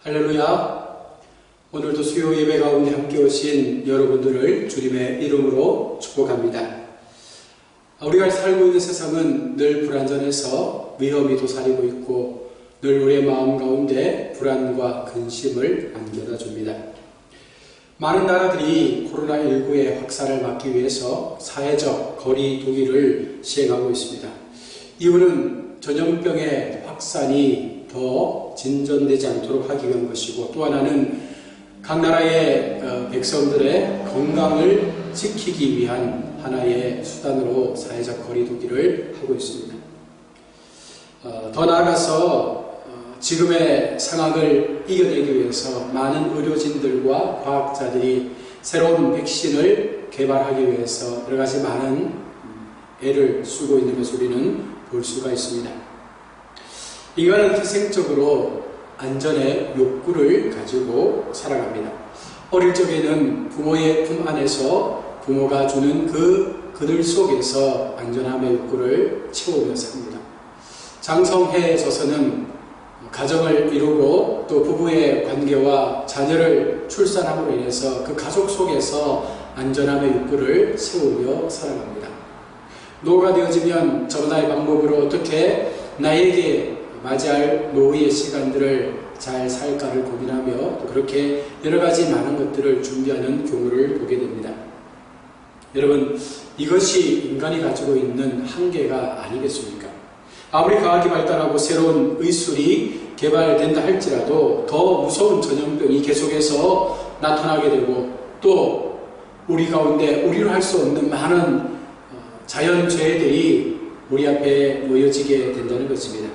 할렐루야. 오늘도 수요 예배 가운데 함께 오신 여러분들을 주님의 이름으로 축복합니다. 우리가 살고 있는 세상은 늘 불안전해서 위험이 도사리고 있고 늘 우리의 마음 가운데 불안과 근심을 안겨다 줍니다. 많은 나라들이 코로나19의 확산을 막기 위해서 사회적 거리 두기를 시행하고 있습니다. 이유는 전염병의 확산이 더 진전되지 않도록 하기 위한 것이고, 또 하나는 각 나라의 백성들의 건강을 지키기 위한 하나의 수단으로 사회적 거리 두기를 하고 있습니다. 더 나아가서 지금의 상황을 이겨내기 위해서 많은 의료진들과 과학자들이 새로운 백신을 개발하기 위해서 여러 가지 많은 애를 쓰고 있는 것을 우리는 볼 수가 있습니다. 인간은 태생적으로 안전의 욕구를 가지고 살아갑니다. 어릴 적에는 부모의 품 안에서 부모가 주는 그 그늘 속에서 안전함의 욕구를 채우며 삽니다. 장성해져서는 가정을 이루고 또 부부의 관계와 자녀를 출산함으로 인해서 그 가족 속에서 안전함의 욕구를 채우며 살아갑니다. 노후가 되어지면 저마다의 방법으로 어떻게 나에게 맞이할 노후의 시간들을 잘 살까를 고민하며 또 그렇게 여러 가지 많은 것들을 준비하는 경우를 보게 됩니다. 여러분, 이것이 인간이 가지고 있는 한계가 아니겠습니까? 아무리 과학이 발달하고 새로운 의술이 개발된다 할지라도 더 무서운 전염병이 계속해서 나타나게 되고 또 우리 가운데 우리로 할 수 없는 많은 자연재해들이 우리 앞에 놓여지게 된다는 것입니다.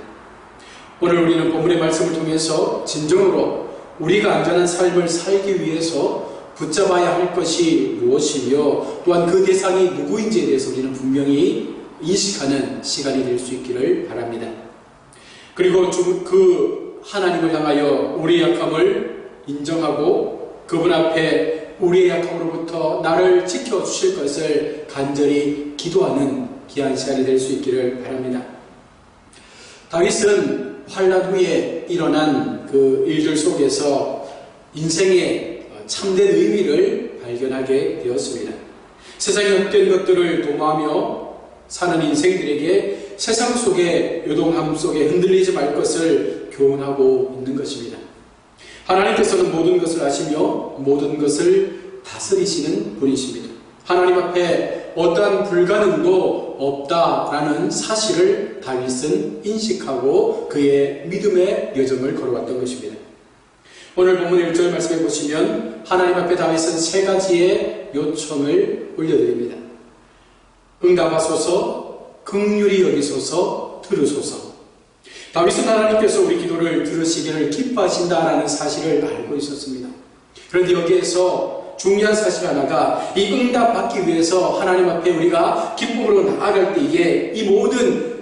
오늘 우리는 본문의 말씀을 통해서 진정으로 우리가 안전한 삶을 살기 위해서 붙잡아야 할 것이 무엇이며 또한 그 대상이 누구인지에 대해서 우리는 분명히 인식하는 시간이 될 수 있기를 바랍니다. 그리고 그 하나님을 향하여 우리의 약함을 인정하고 그분 앞에 우리의 약함으로부터 나를 지켜주실 것을 간절히 기도하는 귀한 시간이 될 수 있기를 바랍니다. 다윗은 환난 후에 일어난 그 일들 속에서 인생의 참된 의미를 발견하게 되었습니다. 세상의 헛된 것들을 도모하며 사는 인생들에게 세상 속의 요동함 속에 흔들리지 말 것을 교훈하고 있는 것입니다. 하나님께서는 모든 것을 아시며 모든 것을 다스리시는 분이십니다. 하나님 앞에 어떠한 불가능도 없다라는 사실을 다윗은 인식하고 그의 믿음의 여정을 걸어왔던 것입니다. 오늘 본문 1절 말씀해 보시면 하나님 앞에 다윗은 세 가지의 요청을 올려드립니다. 응답하소서, 긍휼히 여기소서, 들으소서. 다윗은 하나님께서 우리 기도를 들으시기를 기뻐하신다라는 사실을 알고 있었습니다. 그런데 여기에서 중요한 사실 하나가 이 응답받기 위해서 하나님 앞에 우리가 기쁨으로 나아갈 때에 이 모든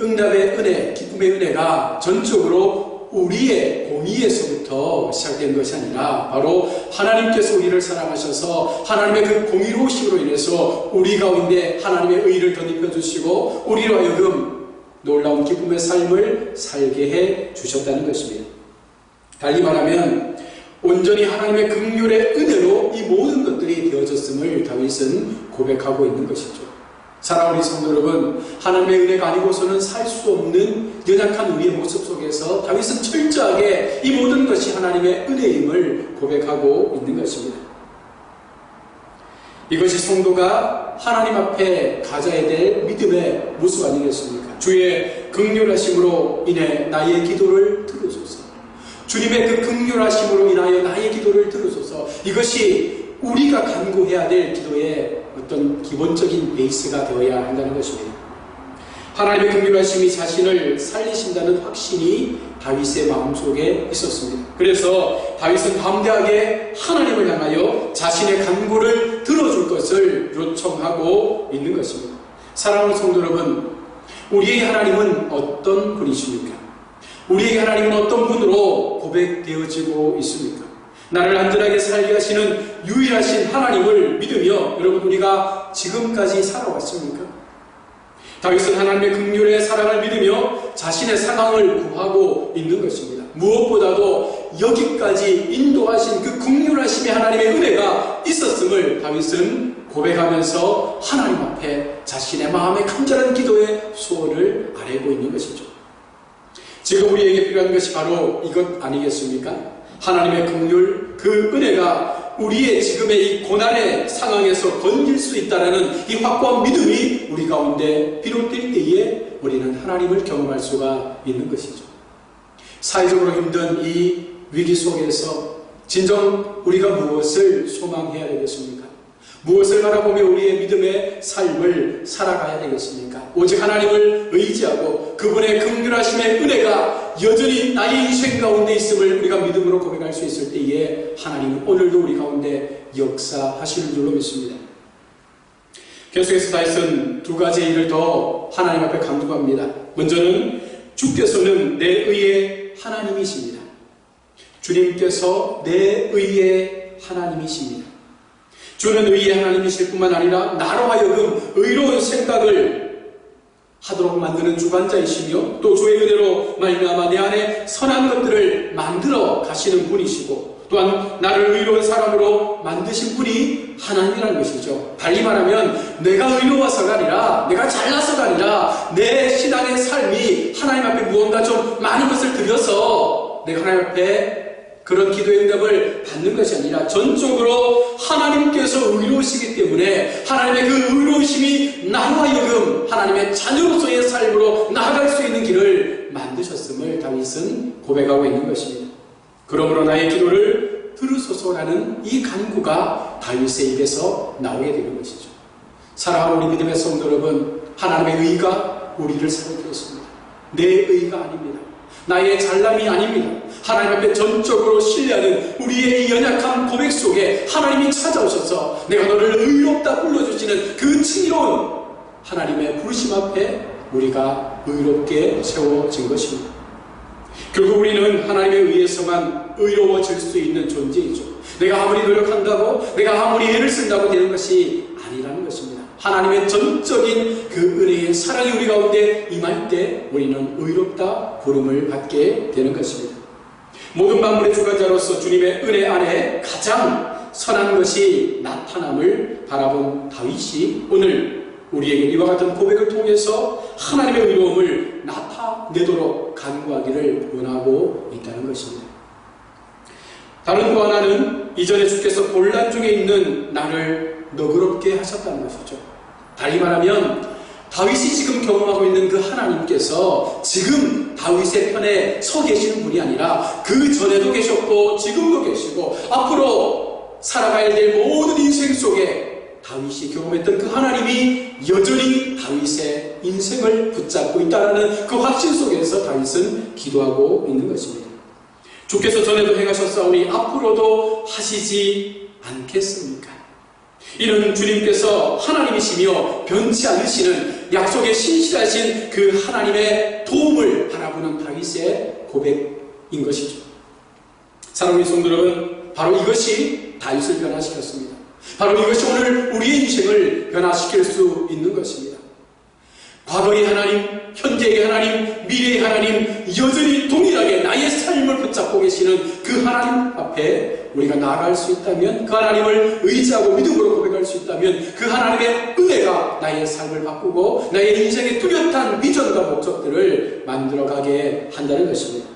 응답의 은혜, 기쁨의 은혜가 전적으로 우리의 공의에서부터 시작된 것이 아니라 바로 하나님께서 우리를 사랑하셔서 하나님의 그 공의로우심으로 인해서 우리 가운데 하나님의 의를 덧입혀 주시고 우리로 하여금 놀라운 기쁨의 삶을 살게 해 주셨다는 것입니다. 달리 말하면 온전히 하나님의 긍휼의 은혜로 이 모든 것들이 되어졌음을 다윗은 고백하고 있는 것이죠. 사랑하는 성도 여러분, 하나님의 은혜가 아니고서는 살 수 없는 연약한 우리의 모습 속에서 다윗은 철저하게 이 모든 것이 하나님의 은혜임을 고백하고 있는 것입니다. 이것이 성도가 하나님 앞에 가져야 될 믿음의 모습 아니겠습니까? 주의 긍휼하심으로 인해 나의 기도를 들으소서. 주님의 그 긍휼하심으로 인하여 나의 기도를 들으소서. 이것이 우리가 간구해야 될 기도의 어떤 기본적인 베이스가 되어야 한다는 것입니다. 하나님의 긍휼하심이 자신을 살리신다는 확신이 다윗의 마음속에 있었습니다. 그래서 다윗은 담대하게 하나님을 향하여 자신의 간구를 들어줄 것을 요청하고 있는 것입니다. 사랑하는 성도 여러분, 우리의 하나님은 어떤 분이십니까? 우리에게 하나님은 어떤 분으로 고백되어지고 있습니까? 나를 안전하게 살게 하시는 유일하신 하나님을 믿으며 여러분 우리가 지금까지 살아왔습니까? 다윗은 하나님의 긍휼의 사랑을 믿으며 자신의 상황을 구하고 있는 것입니다. 무엇보다도 여기까지 인도하신 그 긍휼하심의 하나님의 은혜가 있었음을 다윗은 고백하면서 하나님 앞에 자신의 마음의 간절한 기도의 소원을 아뢰고 있는 것이죠. 지금 우리에게 필요한 것이 바로 이것 아니겠습니까? 하나님의 긍휼, 그 은혜가 우리의 지금의 이 고난의 상황에서 건질 수 있다는 이 확고한 믿음이 우리 가운데 비롯될 때에 우리는 하나님을 경험할 수가 있는 것이죠. 사회적으로 힘든 이 위기 속에서 진정 우리가 무엇을 소망해야 되겠습니까? 무엇을 바라보며 우리의 믿음의 삶을 살아가야 되겠습니까? 오직 하나님을 의지하고 그분의 긍휼하심의 은혜가 여전히 나의 인생 가운데 있음을 우리가 믿음으로 고백할 수 있을 때에 하나님은 오늘도 우리 가운데 역사하시는 줄로 믿습니다. 계속해서 다윗은 두 가지 일을 더 하나님 앞에 강조합니다. 먼저는 주께서는 내 의의 하나님이십니다. 주님께서 내 의의 하나님이십니다. 주는 의의 하나님이실 뿐만 아니라 나로 하여금 의로운 생각을 하도록 만드는 주관자이시며 또 주의 은혜로 말미암아 내 안에 선한 것들을 만들어 가시는 분이시고 또한 나를 의로운 사람으로 만드신 분이 하나님이라는 것이죠. 달리 말하면 내가 의로워서가 아니라 내가 잘나서가 아니라 내 신앙의 삶이 하나님 앞에 무언가 좀 많은 것을 드려서 내가 하나님 앞에 그런 기도의 응답을 받는 것이 아니라 전적으로 하나님께서 의로우시기 때문에 하나님의 그 의로우심이 나로 하여금 하나님의 자녀로서의 삶으로 나아갈 수 있는 길을 만드셨음을 다윗은 고백하고 있는 것입니다. 그러므로 나의 기도를 들으소서라는 이 간구가 다윗의 입에서 나오게 되는 것이죠. 사랑하는 우리 믿음의 성도 여러분, 하나님의 의가 우리를 살게 했습니다. 내 의가 아닙니다. 나의 잘남이 아닙니다. 하나님 앞에 전적으로 신뢰하는 우리의 이 연약한 고백 속에 하나님이 찾아오셔서 내가 너를 의롭다 불러주시는 그 칭의로운 하나님의 부르심 앞에 우리가 의롭게 세워진 것입니다. 결국 우리는 하나님에 의해서만 의로워질 수 있는 존재이죠. 내가 아무리 노력한다고, 내가 아무리 애를 쓴다고 되는 것이 아니라는 것입니다. 하나님의 전적인 그 은혜의 사랑이 우리 가운데 임할 때 우리는 의롭다 부름을 받게 되는 것입니다. 모든 만물의 주관자로서 주님의 은혜 안에 가장 선한 것이 나타남을 바라본 다윗이 오늘 우리에게 이와 같은 고백을 통해서 하나님의 의로움을 나타내도록 간구하기를 원하고 있다는 것입니다. 다른 또 하나는 이전에 주께서 곤란 중에 있는 나를 너그럽게 하셨다는 것이죠. 달리 말하면 다윗이 지금 경험하고 있는 그 하나님께서 지금 다윗의 편에 서 계시는 분이 아니라 그 전에도 계셨고 지금도 계시고 앞으로 살아가야 될 모든 인생 속에 다윗이 경험했던 그 하나님이 여전히 다윗의 인생을 붙잡고 있다는 그 확신 속에서 다윗은 기도하고 있는 것입니다. 주께서 전에도 행하셨사오니 앞으로도 하시지 않겠습니까? 이는 주님께서 하나님이시며 변치 않으시는 약속에 신실하신 그 하나님의 도움을 바라보는 다윗의 고백인 것이죠. 사랑하는 성도 여러분, 바로 이것이 다윗을 변화시켰습니다. 바로 이것이 오늘 우리의 인생을 변화시킬 수 있는 것입니다. 과거의 하나님, 현재의 하나님, 미래의 하나님, 여전히 동일하게 나의 삶을 붙잡고 계시는 그 하나님 앞에 우리가 나아갈 수 있다면, 그 하나님을 의지하고 믿음으로 고백할 수 있다면 그 하나님의 은혜가 나의 삶을 바꾸고 나의 인생의 뚜렷한 비전과 목적들을 만들어가게 한다는 것입니다.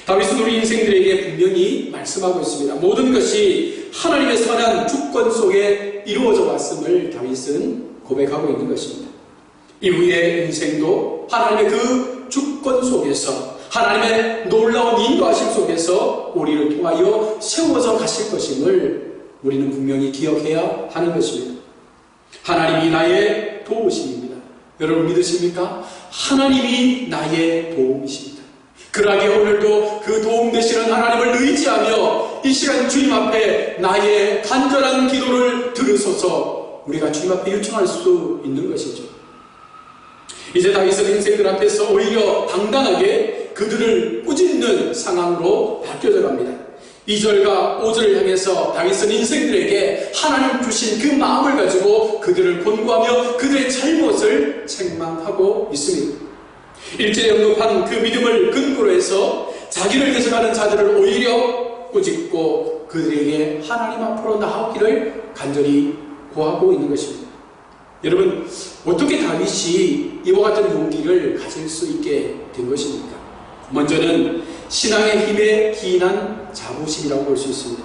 다윗은 우리 인생들에게 분명히 말씀하고 있습니다. 모든 것이 하나님의 선한 주권 속에 이루어져 왔음을 다윗은 고백하고 있는 것입니다. 이후의 인생도 하나님의 그 주권 속에서, 하나님의 놀라운 인도하심 속에서 우리를 통하여 세워져 가실 것임을 우리는 분명히 기억해야 하는 것입니다. 하나님이 나의 도우심입니다. 여러분 믿으십니까? 하나님이 나의 도움이십니다. 그러하기에 오늘도 그 도움 되시는 하나님을 의지하며 이 시간 주님 앞에 나의 간절한 기도를 들으소서 우리가 주님 앞에 요청할 수 있는 것이죠. 이제 다윗은 인생들 앞에서 오히려 당당하게 그들을 꾸짖는 상황으로 바뀌어져 갑니다. 2절과 5절을 향해서 다윗은 인생들에게 하나님 주신 그 마음을 가지고 그들을 권고하며 그들의 잘못을 책망하고 있습니다. 1절에 언급한 그 믿음을 근거로 해서 자기를 대적하는 자들을 오히려 꾸짖고 그들에게 하나님 앞으로 나아오기를 간절히 구하고 있는 것입니다. 여러분, 어떻게 다윗이 이와 같은 용기를 가질 수 있게 된 것입니까? 먼저는 신앙의 힘에 기인한 자부심이라고 볼 수 있습니다.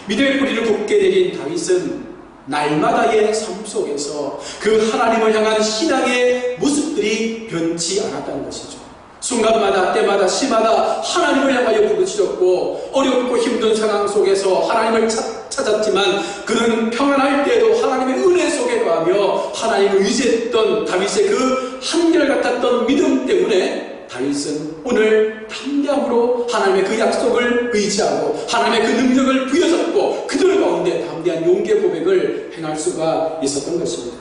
믿음의 뿌리를 굳게 내린 다윗은 날마다의 삶 속에서 그 하나님을 향한 신앙의 모습들이 변치 않았다는 것이죠. 순간마다 때마다 시마다 하나님을 향하여 부르짖었고 어렵고 힘든 상황 속에서 하나님을 찾았지만 그는 평안할 때에도 하나님의 은혜 속에 거하며 하나님을 의지했던 다윗의 그 한결같았던 믿음 때문에 다윗은 오늘 담대함으로 하나님의 그 약속을 의지하고 하나님의 그 능력을 부여잡고 그들 가운데 담대한 용기의 고백을 행할 수가 있었던 것입니다.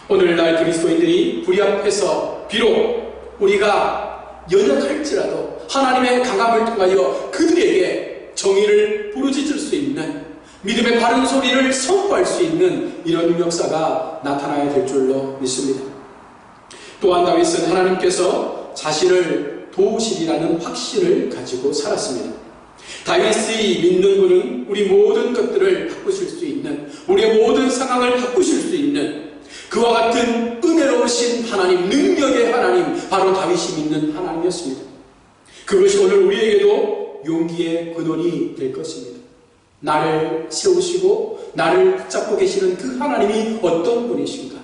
오늘날 그리스도인들이 불의 앞에서 비록 우리가 연약할지라도 하나님의 강함을 통하여 그들에게 정의를 부르짖을 수 있는 믿음의 바른 소리를 선포할 수 있는 이런 역사가 나타나야 될 줄로 믿습니다. 또한 다윗은 하나님께서 자신을 도우시리라는 확신을 가지고 살았습니다. 다윗이 믿는 분은 우리 모든 것들을 바꾸실 수 있는, 우리의 모든 상황을 바꾸실 수 있는 그와 같은 은혜로우신 하나님, 능력의 하나님, 바로 다윗이 믿는 하나님이었습니다. 그것이 오늘 우리에게도 용기의 근원이 될 것입니다. 나를 세우시고 나를 붙잡고 계시는 그 하나님이 어떤 분이신가?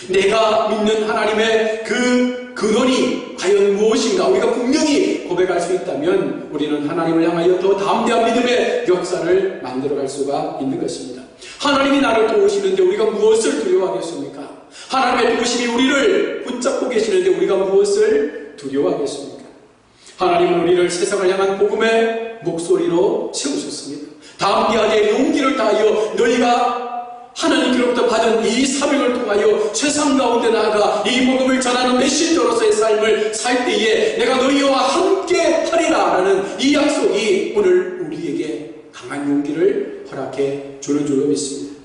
내가 믿는 하나님의 그 근원이 과연 무엇인가? 우리가 분명히 고백할 수 있다면 우리는 하나님을 향하여 더 담대한 믿음의 역사를 만들어갈 수가 있는 것입니다. 하나님이 나를 도우시는데 우리가 무엇을 두려워하겠습니까? 하나님의 도우심이 우리를 붙잡고 계시는데 우리가 무엇을 두려워하겠습니까? 하나님은 우리를 세상을 향한 복음의 목소리로 세우셨습니다. 담대하게 용기를 다하여 너희가 하나님께로부터 받은 이 사명을 통하여 세상 가운데 나아가 이 복음을 전하는 메신저로서의 삶을 살 때에 내가 너희와 함께 하리라 라는 이 약속이 오늘 우리에게 강한 용기를 허락해 주는 줄로 믿습니다.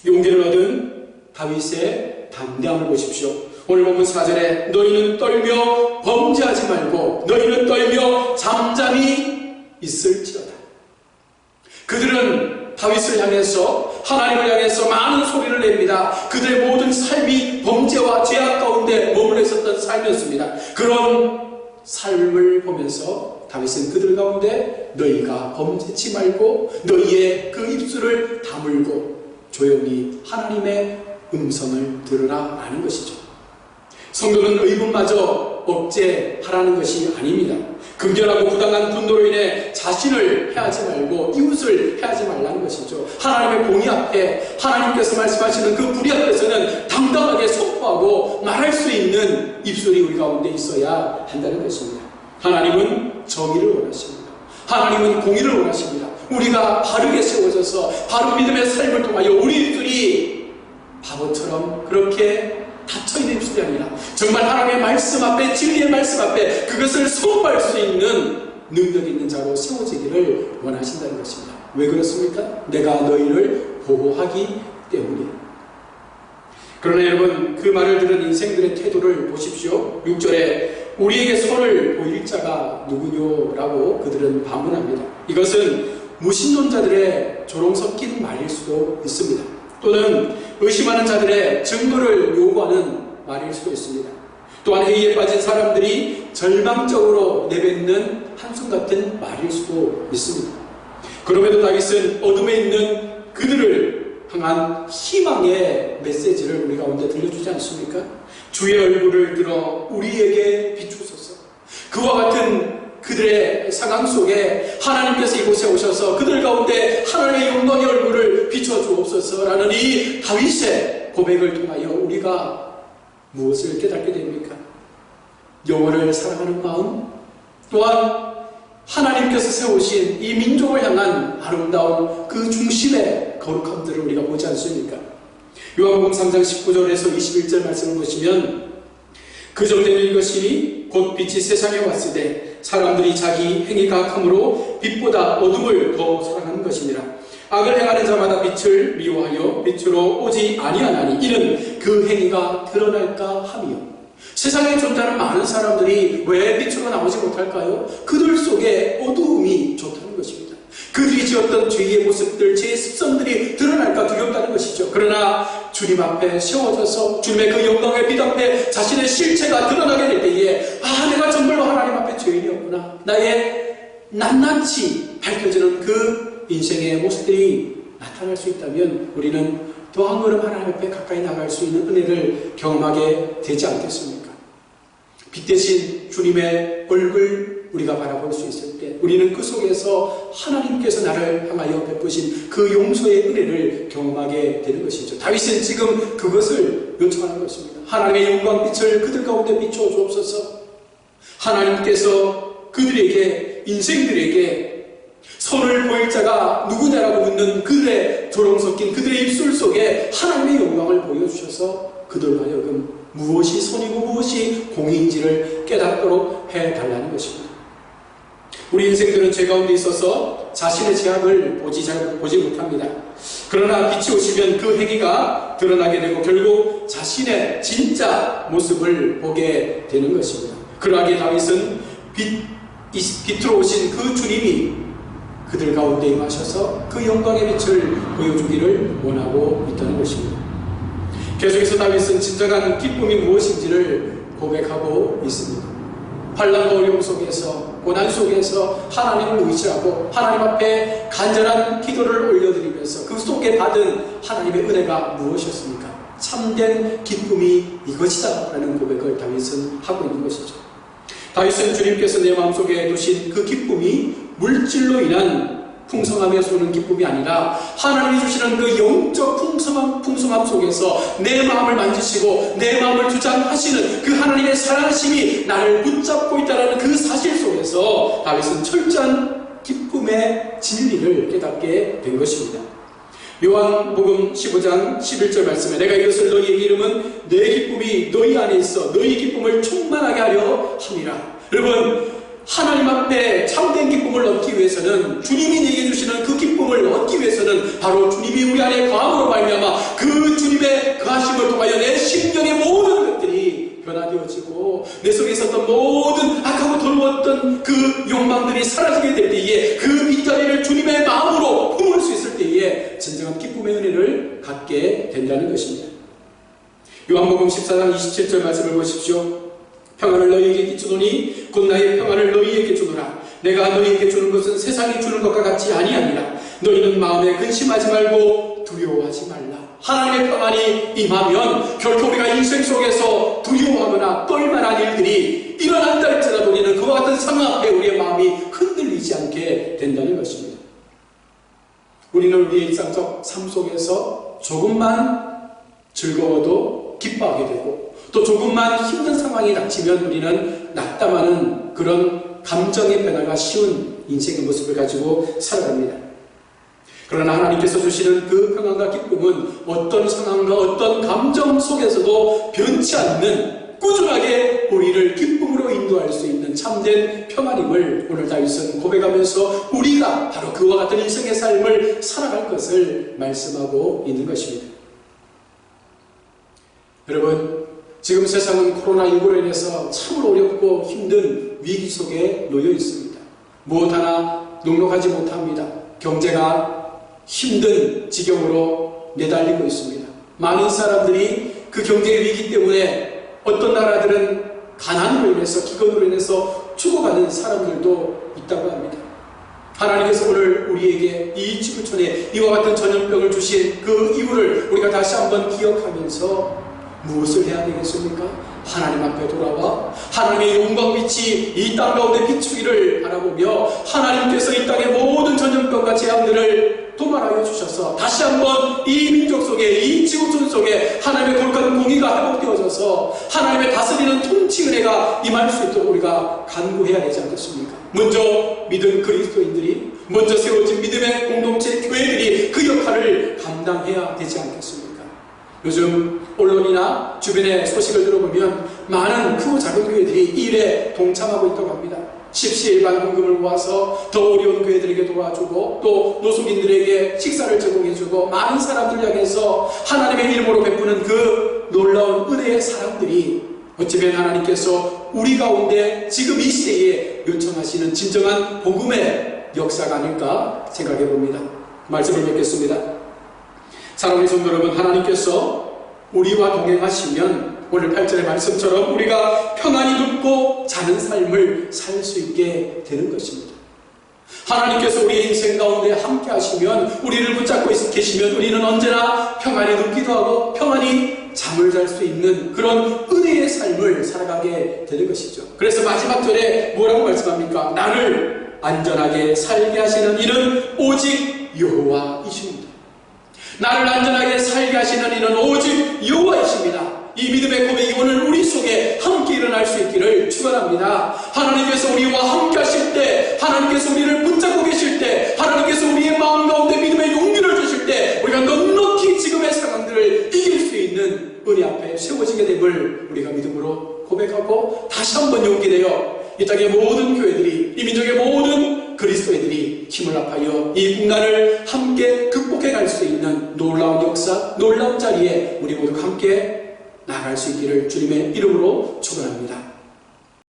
용기를 얻은 다윗의 담대함을 보십시오. 오늘 본문 4절에 너희는 떨며 범죄하지 말고 너희는 떨며 잠잠히 있을지어다. 그들은 다윗을 향해서 하나님을 향해서 많은 소리를 냅니다. 그들의 모든 삶이 범죄와 죄악 가운데 머물러 있었던 삶이었습니다. 그런 삶을 보면서 다윗은 그들 가운데 너희가 범죄치 말고 너희의 그 입술을 다물고 조용히 하나님의 음성을 들으라 라는 것이죠. 성도는 의문마저 억제하라는 것이 아닙니다. 금결하고 부당한 분노로 인해 자신을 해하지 말고 이웃을 해하지 말라는 것이죠. 하나님의 공의 앞에 하나님께서 말씀하시는 그 불의 앞에서는 당당하게 선포하고 말할 수 있는 입술이 우리 가운데 있어야 한다는 것입니다. 하나님은 정의를 원하십니다. 하나님은 공의를 원하십니다. 우리가 바르게 세워져서 바른 믿음의 삶을 통하여 우리 입술이 바보처럼 그렇게 닫혀있는 입술이 아니라 정말 하나님의 말씀 앞에 진리의 말씀 앞에 그것을 선포할 수 있는 능력 있는 자로 세워지기를 원하신다는 것입니다. 왜 그렇습니까? 내가 너희를 보호하기 때문에. 그러나 여러분 그 말을 들은 인생들의 태도를 보십시오. 6절에 우리에게 손을 보일 자가 누구뇨? 라고 그들은 반문합니다. 이것은 무신론자들의 조롱 섞인 말일 수도 있습니다. 또는 의심하는 자들의 증거를 요구하는 말일 수도 있습니다. 또한 회의에 빠진 사람들이 절망적으로 내뱉는 한숨 같은 말일 수도 있습니다. 그럼에도 다윗은 어둠에 있는 그들을 향한 희망의 메시지를 우리 가운데 들려주지 않습니까? 주의 얼굴을 들어 우리에게 비추소서. 그와 같은 그들의 상황 속에 하나님께서 이곳에 오셔서 그들 가운데 하나님의 영광의 얼굴을 비춰주옵소서라는 이 다윗의 고백을 통하여 우리가 무엇을 깨닫게 됩니까? 영혼을 사랑하는 마음, 또한 하나님께서 세우신 이 민족을 향한 아름다운 그 중심의 거룩함들을 우리가 보지 않습니까? 요한복음 3장 19절에서 21절 말씀을 보시면 그정되는 이것이니 곧 빛이 세상에 왔을 때 사람들이 자기 행위가 악함으로 빛보다 어둠을 더 사랑하는 것이니라. 악을 행하는 자마다 빛을 미워하여 빛으로 오지 아니하나니 이는 그 행위가 드러날까 함이요. 세상에 존재하는 많은 사람들이 왜 빛으로 나오지 못할까요? 그들 속에 어두움이 좋다는 것입니다. 그들이 지었던 죄의 모습들, 죄의 습성들이 드러날까 두렵다는 것이죠. 그러나 주님 앞에 세워져서 주님의 그 영광의 빛 앞에 자신의 실체가 드러나게 될 때에 내가 정말로 하나님 앞에 죄인이었구나. 나의 낱낱이 밝혀지는 그 인생의 모습들이 나타날 수 있다면 우리는 더 한 걸음 하나님 앞에 가까이 나갈 수 있는 은혜를 경험하게 되지 않겠습니까? 빛 대신 주님의 얼굴 우리가 바라볼 수 있을 때 우리는 그 속에서 하나님께서 나를 향하여 베푸신 그 용서의 은혜를 경험하게 되는 것이죠. 다윗은 지금 그것을 요청하는 것입니다. 하나님의 영광빛을 그들 가운데 비추어 주옵소서. 하나님께서 그들에게, 인생들에게 손을 보일 자가 누구냐라고 묻는 그들의 조롱 섞인 그들의 입술 속에 하나님의 영광을 보여주셔서 그들로 하여금 무엇이 선이고 무엇이 공의인지를 깨닫도록 해달라는 것입니다. 우리 인생들은 죄 가운데 있어서 자신의 죄악을 보지 못합니다. 그러나 빛이 오시면 그 행위가 드러나게 되고 결국 자신의 진짜 모습을 보게 되는 것입니다. 그러하기에 다윗은 빛으로 오신 그 주님이 그들 가운데 임하셔서 그 영광의 빛을 보여주기를 원하고 있다는 것입니다. 계속해서 다윗은 진정한 기쁨이 무엇인지를 고백하고 있습니다. 환난과 어려움 속에서, 고난 속에서 하나님을 의지하고 하나님 앞에 간절한 기도를 올려드리면서 그 속에 받은 하나님의 은혜가 무엇이었습니까? 참된 기쁨이 이것이다 라는 고백을 다윗은 하고 있는 것이죠. 다윗은 주님께서 내 마음속에 두신 그 기쁨이 물질로 인한 풍성함에서 오는 기쁨이 아니라 하나님이 주시는 그 영적 풍성함 속에서 내 마음을 만지시고 내 마음을 주장하시는 그 하나님의 사랑하심이 나를 붙잡고 있다는 그 사실 속에서 다윗은 철저한 기쁨의 진리를 깨닫게 된 것입니다. 요한복음 15장 11절 말씀에 내가 이것을 너희에게 이름은 내 기쁨이 너희 안에 있어 너희 기쁨을 충만하게 하려 함이라. 여러분, 하나님 앞에 참된 기쁨을 얻기 위해서는, 주님이 내게 주시는 그 기쁨을 얻기 위해서는 바로 주님이 우리 안에 거함으로 말미암아 그 주님의 거하심을 통하여 내 심령의 모든 것들이 변화되어지고 내 속에 있었던 모든 악하고 더러웠던 그 욕망들이 사라지게 될 때에 그 빗자리를 주님의 마음으로 품을 수 있을 때에 진정한 기쁨의 은혜를 갖게 된다는 것입니다. 요한복음 14장 27절 말씀을 보십시오. 평안을 너희에게 끼치노니 곧 나의 평안을 너희에게 주노라. 내가 너희에게 주는 것은 세상이 주는 것과 같이 아니하니라. 너희는 마음에 근심하지 말고 두려워하지 말라. 하나님의 평안이 임하면 결코 우리가 인생 속에서 두려워하거나 떨만한 일들이 일어난다 할지라도 우리는 그와 같은 상황 앞에 우리의 마음이 흔들리지 않게 된다는 것입니다. 우리는 우리의 일상적 삶 속에서 조금만 즐거워도 기뻐하게 되고 또 조금만 힘든 상황이 닥치면 우리는 낙담하는 그런 감정의 변화가 쉬운 인생의 모습을 가지고 살아갑니다. 그러나 하나님께서 주시는 그 평안과 기쁨은 어떤 상황과 어떤 감정 속에서도 변치 않는 꾸준하게 우리를 기쁨으로 인도할 수 있는 참된 평안임을 오늘 다윗은 고백하면서 우리가 바로 그와 같은 인생의 삶을 살아갈 것을 말씀하고 있는 것입니다. 여러분, 지금 세상은 코로나19로 인해서 참으로 어렵고 힘든 위기 속에 놓여 있습니다. 무엇 하나 넉넉하지 못합니다. 경제가 힘든 지경으로 내달리고 있습니다. 많은 사람들이 그 경제의 위기 때문에 어떤 나라들은 가난으로 인해서, 기근으로 인해서 죽어가는 사람들도 있다고 합니다. 하나님께서 오늘 우리에게 이 지구촌에 이와 같은 전염병을 주신 그 이유를 우리가 다시 한번 기억하면서 무엇을 해야 되겠습니까? 하나님 앞에 돌아와 하나님의 영광빛이 이 땅 가운데 비추기를 바라보며 하나님께서 이 땅의 모든 전염병과 재앙들을 도말하여 주셔서 다시 한번 이 민족 속에, 이 지구촌 속에 하나님의 거룩한 공의가 회복되어져서 하나님의 다스리는 통치 은혜가 임할 수 있도록 우리가 간구해야 되지 않겠습니까? 먼저 믿은 그리스도인들이, 먼저 세워진 믿음의 공동체 교회들이 그 역할을 감당해야 되지 않겠습니까? 요즘 언론이나 주변의 소식을 들어보면 많은 크고 작은 교회들이 이 일에 동참하고 있다고 합니다. 십시일반 헌금을 모아서 더 어려운 교회들에게 도와주고 또 노숙인들에게 식사를 제공해주고 많은 사람들 향해서 하나님의 이름으로 베푸는 그 놀라운 은혜의 사람들이 어쩌면 하나님께서 우리 가운데 지금 이 시대에 요청하시는 진정한 복음의 역사가 아닐까 생각해 봅니다. 말씀을 맺겠습니다. 사랑하는 성도 여러분, 하나님께서 우리와 동행하시면 오늘 8절의 말씀처럼 우리가 평안히 눕고 자는 삶을 살 수 있게 되는 것입니다. 하나님께서 우리의 인생 가운데 함께 하시면, 우리를 붙잡고 계시면 우리는 언제나 평안히 눕기도 하고 평안히 잠을 잘 수 있는 그런 은혜의 삶을 살아가게 되는 것이죠. 그래서 마지막 절에 뭐라고 말씀합니까? 나를 안전하게 살게 하시는 이는 오직 여호와이십니다. 나를 안전하게 살게 하시는 이는 오직 여호와이십니다. 이 믿음의 고백이 오늘 우리 속에 함께 일어날 수 있기를 축원합니다. 하나님께서 우리와 함께 하실 때, 하나님께서 우리를 붙잡고 계실 때, 하나님께서 우리의 마음 가운데 믿음의 용기를 주실 때, 우리가 넉넉히 지금의 상황들을 이길 수 있는 은혜 앞에 세워지게 됨을 우리가 믿음으로 고백하고, 다시 한번 용기 내어 이 땅의 모든 교회들이, 이 민족의 모든 그리스도인들이 힘을 합하여 이 국난을 함께 극복해 갈 수 있는 놀라운 역사, 놀라운 자리에 우리 모두 함께 나아갈 수 있기를 주님의 이름으로 축원합니다.